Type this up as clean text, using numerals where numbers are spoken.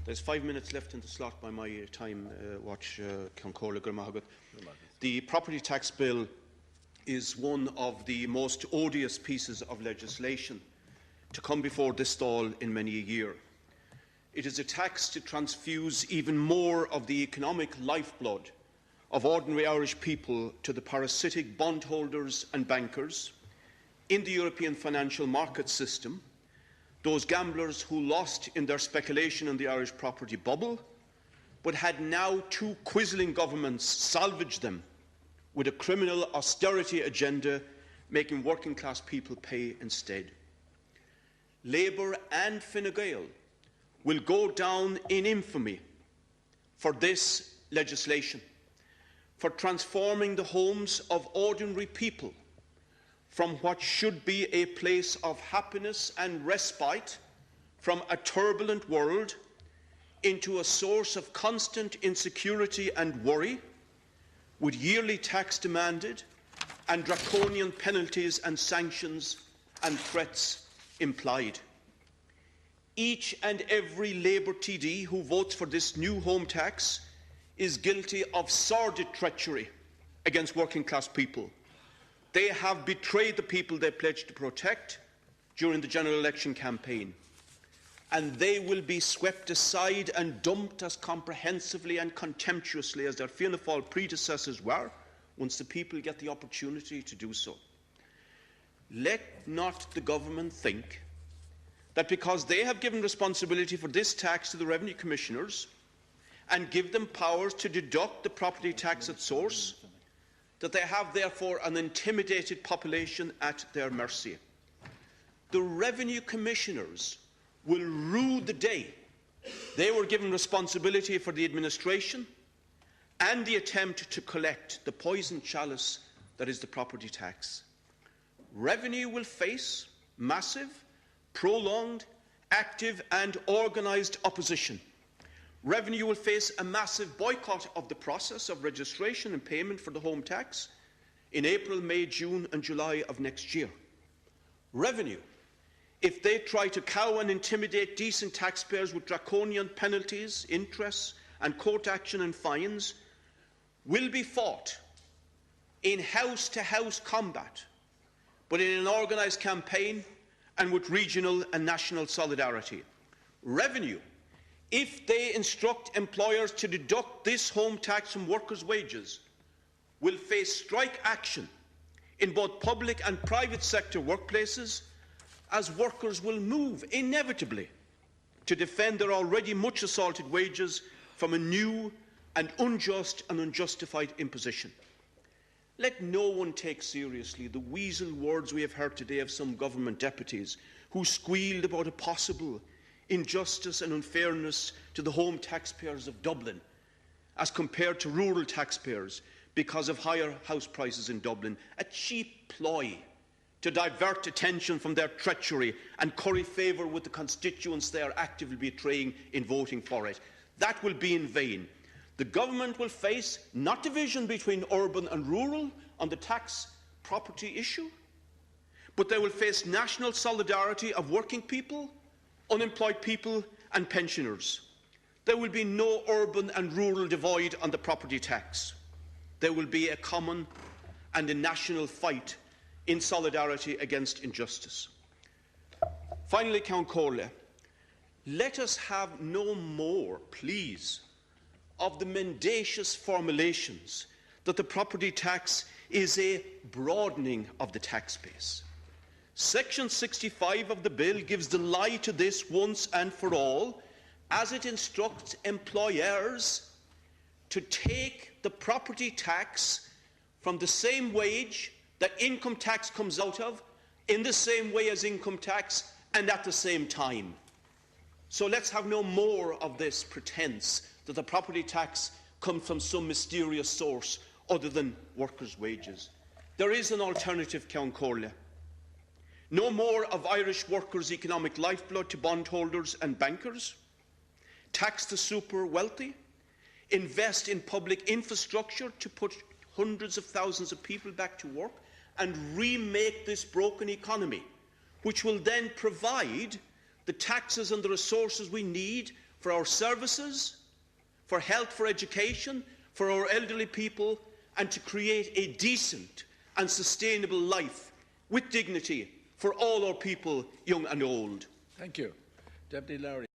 There's 5 minutes left in the slot by my time watch, Ceann Comhairle. The property tax bill is one of the most odious pieces of legislation to come before this stall in many a year. It is a tax to transfuse even more of the economic lifeblood of ordinary Irish people to the parasitic bondholders and bankers in the European financial market system, those gamblers who lost in their speculation in the Irish property bubble, but had now two quisling governments salvaged them with a criminal austerity agenda, making working-class people pay instead. Labour and Fine Gael will go down in infamy for this legislation, for transforming the homes of ordinary people from what should be a place of happiness and respite from a turbulent world into a source of constant insecurity and worry, with yearly tax demanded and draconian penalties and sanctions and threats implied. Each and every Labour TD who votes for this new home tax is guilty of sordid treachery against working-class people. They have betrayed the people they pledged to protect during the general election campaign, and they will be swept aside and dumped as comprehensively and contemptuously as their Fianna Fáil predecessors were, once the people get the opportunity to do so. Let not the government think that because they have given responsibility for this tax to the Revenue Commissioners and give them powers to deduct the property tax at source, that they have therefore an intimidated population at their mercy. The Revenue Commissioners will rue the day they were given responsibility for the administration and the attempt to collect the poison chalice that is the property tax. Revenue will face massive, prolonged, active and organised opposition. Revenue will face a massive boycott of the process of registration and payment for the home tax in April, May, June and July of next year. Revenue, if they try to cow and intimidate decent taxpayers with draconian penalties, interests and court action and fines, will be fought in house-to-house combat, but in an organised campaign and with regional and national solidarity. Revenue, if they instruct employers to deduct this home tax from workers' wages, will face strike action in both public and private sector workplaces, as workers will move inevitably to defend their already much assaulted wages from a new and unjust and unjustified imposition. Let no one take seriously the weasel words we have heard today of some government deputies who squealed about a possible injustice and unfairness to the home taxpayers of Dublin as compared to rural taxpayers because of higher house prices in Dublin, a cheap ploy to divert attention from their treachery and curry favour with the constituents they are actively betraying in voting for it. That will be in vain. The government will face not division between urban and rural on the tax property issue, but they will face national solidarity of working people, unemployed people and pensioners. There will be no urban and rural divide on the property tax. There will be a common and a national fight in solidarity against injustice. Finally, Ceann Comhairle, let us have no more, please, of the mendacious formulations that the property tax is a broadening of the tax base. Section 65 of the bill gives the lie to this once and for all, as it instructs employers to take the property tax from the same wage that income tax comes out of, in the same way as income tax and at the same time. So let's have no more of this pretense that the property tax comes from some mysterious source other than workers' wages. There is an alternative, Ceann Comhairle. No more of Irish workers' economic lifeblood to bondholders and bankers. Tax the super wealthy. Invest in public infrastructure to put hundreds of thousands of people back to work and remake this broken economy, which will then provide the taxes and the resources we need for our services, for health, for education, for our elderly people, and to create a decent and sustainable life with dignity for all our people, young and old. Thank you. Deputy Lowry.